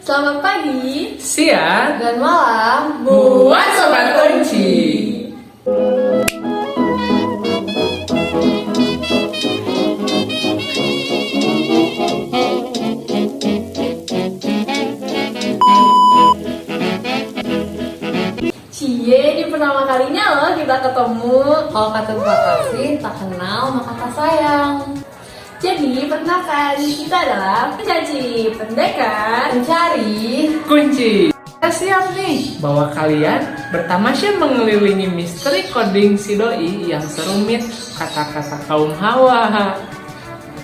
Selamat pagi, siang, dan malam buat Sobat Kunci. Cie, ini pertama kalinya loh kita ketemu. Kalau kata Pak Kasih, tak kenal maka tak sayang. Jadi, perkenalkan, kita adalah pencaci, pendekar, Mencari Kunci. Kita siap nih bahwa kalian bertamasya mengelilingi misteri coding si doi yang serumit kata-kata kaum Hawa.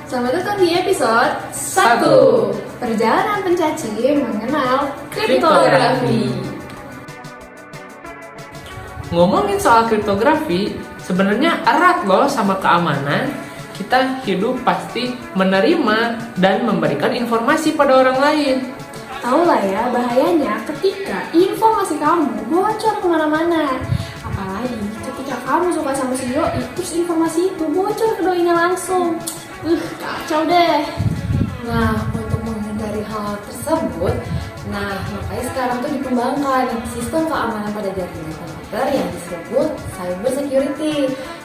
Selamat datang di episode 1 Perjalanan pencaci mengenal kriptografi. Ngomongin soal kriptografi, sebenarnya erat loh sama keamanan. Kita hidup pasti menerima dan memberikan informasi pada orang lain. Tahu lah ya bahayanya ketika informasi kamu bocor kemana-mana. Apalagi ketika kamu suka sama si doi, terus informasi itu bocor ke doinya langsung. Kacau deh. Nah, untuk menghindari hal tersebut, makanya sekarang tuh dikembangkan sistem keamanan pada jaringan komputer yang disebut cyber security,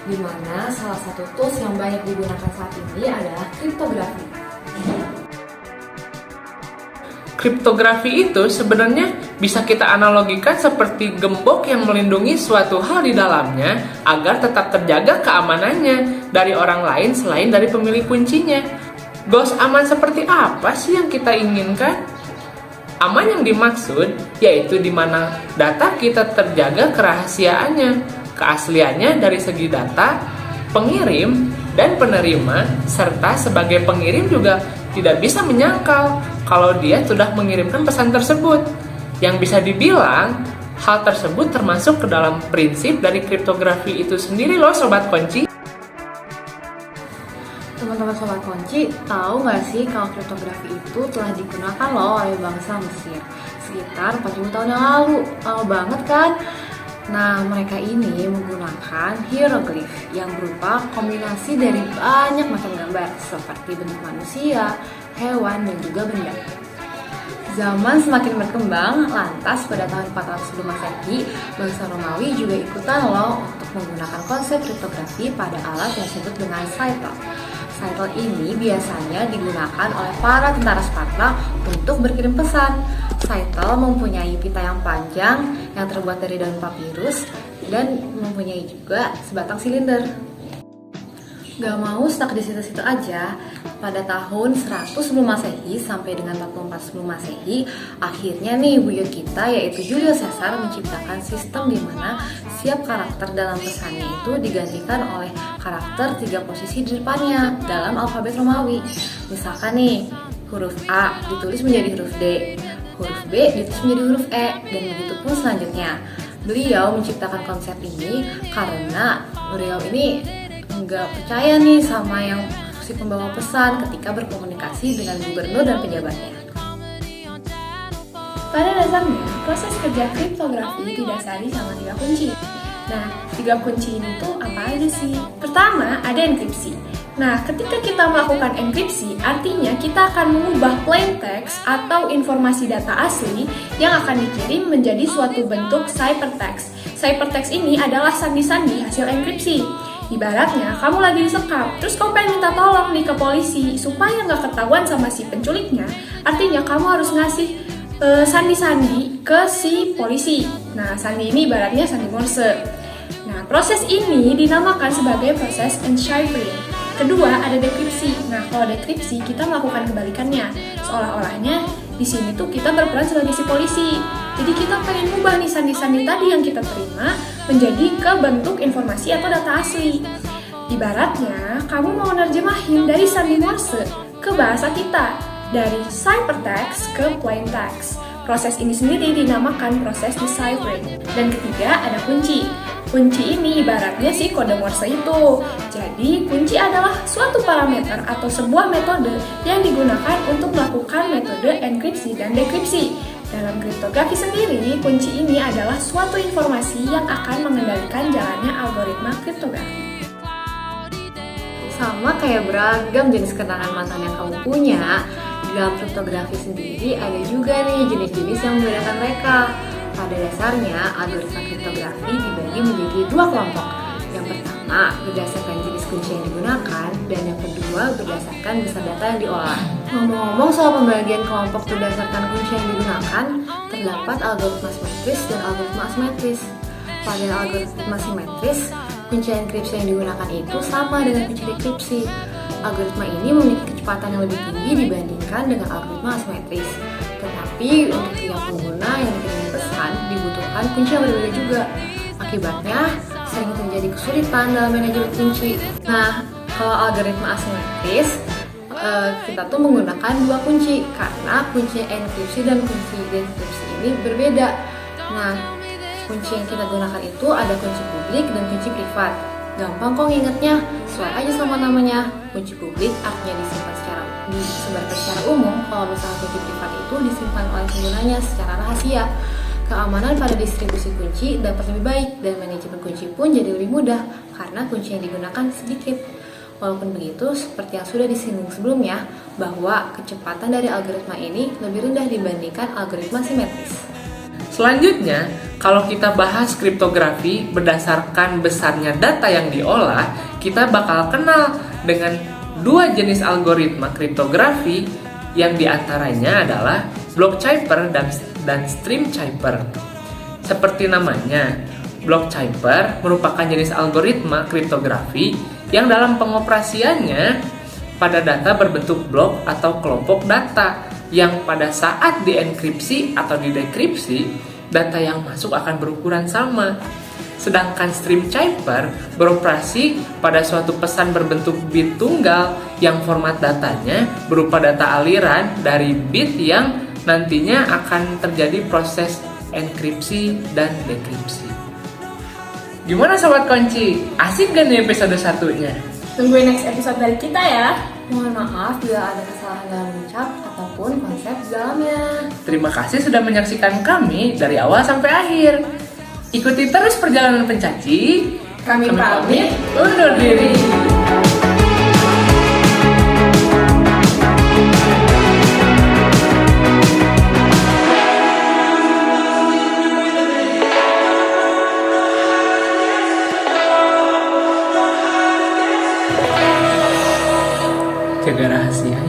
di mana salah satu tools yang banyak digunakan saat ini adalah kriptografi. Kriptografi itu sebenarnya bisa kita analogikan seperti gembok yang melindungi suatu hal di dalamnya agar tetap terjaga keamanannya dari orang lain selain dari pemilik kuncinya. Goals aman seperti apa sih yang kita inginkan? Aman yang dimaksud yaitu di mana data kita terjaga kerahasiaannya, keasliannya dari segi data, pengirim, dan penerima, serta sebagai pengirim juga tidak bisa menyangkal kalau dia sudah mengirimkan pesan tersebut. Yang bisa dibilang, hal tersebut termasuk ke dalam prinsip dari kriptografi itu sendiri loh Sobat Kunci. Teman-teman Sobat Kunci, tahu nggak sih kalau kriptografi itu telah digunakan loh oleh bangsa Mesir sekitar 40 tahun yang lalu. Lama banget kan? Nah, mereka ini menggunakan hieroglif yang berupa kombinasi dari banyak macam gambar seperti bentuk manusia, hewan, dan juga benda. Zaman semakin berkembang, lantas pada tahun 400 sebelum Masehi, bangsa Romawi juga ikutan loh untuk menggunakan konsep kriptografi pada alat yang disebut dengan cycle. Cycle ini biasanya digunakan oleh para tentara Sparta untuk berkirim pesan. Cycle mempunyai pita yang panjang yang terbuat dari daun papirus dan mempunyai juga sebatang silinder. Gak mau stuck di situ-situ aja, pada tahun 100 sebelum Masehi sampai dengan 44 sebelum Masehi, akhirnya nih buyut kita yaitu Julius Caesar menciptakan sistem di mana setiap karakter dalam pesannya itu digantikan oleh karakter 3 posisi di depannya dalam alfabet Romawi. Misalkan nih, huruf A ditulis menjadi huruf D, huruf B ditulis menjadi huruf E, dan begitu pun selanjutnya. Beliau menciptakan konsep ini karena beliau ini nggak percaya nih sama yang si pembawa pesan ketika berkomunikasi dengan gubernur dan pejabatnya. Pada dasarnya, proses kerja kriptografi didasari sama 3 kunci. Nah, 3 kunci ini tuh apa aja sih? Pertama, ada enkripsi. Nah, ketika kita melakukan enkripsi, artinya kita akan mengubah plain text atau informasi data asli yang akan dikirim menjadi suatu bentuk ciphertext. Ciphertext ini adalah sandi-sandi hasil enkripsi. Ibaratnya, kamu lagi disekap, terus kamu pengen minta tolong nih ke polisi supaya nggak ketahuan sama si penculiknya. Artinya, kamu harus ngasih sandi-sandi ke si polisi. Nah, sandi ini ibaratnya sandi Morse. Nah, proses ini dinamakan sebagai proses enciphering. Kedua, ada dekripsi. Nah, kalau dekripsi, kita melakukan kebalikannya. Seolah-olahnya, di sini tuh kita berperan sebagai si polisi. Jadi kita pengen ubah nih sandi-sandi tadi yang kita terima menjadi ke bentuk informasi atau data asli. Ibaratnya, kamu mau nerjemahin dari sandi Morse ke bahasa kita, dari ciphertext ke plain text. Proses ini sendiri dinamakan proses deciphering. Dan ketiga, ada kunci. Kunci ini ibaratnya si kode Morse itu. Jadi, kunci adalah suatu parameter atau sebuah metode yang digunakan untuk melakukan metode enkripsi dan dekripsi. Dalam kriptografi sendiri, kunci ini adalah suatu informasi yang akan mengendalikan jalannya algoritma kriptografi. Sama kayak beragam jenis kenangan mantan yang kamu punya, Di dalam kriptografi sendiri ada juga nih jenis-jenis yang membedakan mereka. Pada dasarnya, algoritma kriptografi dibagi menjadi dua kelompok. Yang pertama, berdasarkan jenis kunci yang digunakan, dan yang kedua, berdasarkan besar data yang diolah. Ngomong-ngomong soal pembagian kelompok berdasarkan kunci yang digunakan, terdapat algoritma simetris dan algoritma asimetris. Pada algoritma simetris, kunci enkripsi yang digunakan itu sama dengan kunci dekripsi. Algoritma ini memiliki kecepatan yang lebih tinggi dibandingkan dengan algoritma asimetris. Tetapi untuk tiap pengguna yang dikirim pesan dibutuhkan kunci yang berbeda juga. Akibatnya sering terjadi kesulitan dalam manajemen kunci. Nah, kalau algoritma asimetris, kita tuh menggunakan dua kunci karena kunci enkripsi dan kunci dekripsi ini berbeda. Nah, kunci yang kita gunakan itu ada kunci publik dan kunci privat. Gampang kok ngingetnya, sesuai aja sama namanya. Kunci publik artinya disebarkan secara umum, kalau misalnya kunci privat itu disimpan oleh penggunanya secara rahasia. Keamanan pada distribusi kunci dapat lebih baik dan manajemen kunci pun jadi lebih mudah karena kunci yang digunakan sedikit. Walaupun begitu, seperti yang sudah disinggung sebelumnya, bahwa kecepatan dari algoritma ini lebih rendah dibandingkan algoritma simetris. Selanjutnya, kalau kita bahas kriptografi berdasarkan besarnya data yang diolah, kita bakal kenal dengan dua jenis algoritma kriptografi yang diantaranya adalah block cipher dan stream cipher. Seperti namanya, block cipher merupakan jenis algoritma kriptografi yang dalam pengoperasiannya pada data berbentuk blok atau kelompok data yang pada saat dienkripsi atau didekripsi, data yang masuk akan berukuran sama. Sedangkan stream cipher beroperasi pada suatu pesan berbentuk bit tunggal yang format datanya berupa data aliran dari bit yang nantinya akan terjadi proses enkripsi dan dekripsi. Gimana Sobat Kunci? Asik gak nih episode satunya? Tungguin next episode dari kita ya. Mohon maaf bila ada kesalahan dalam ucap ataupun konsep di dalamnya. Terima kasih sudah menyaksikan kami dari awal sampai akhir. Ikuti terus perjalanan pencaci. Kami pamit undur diri. Jaga rahasia.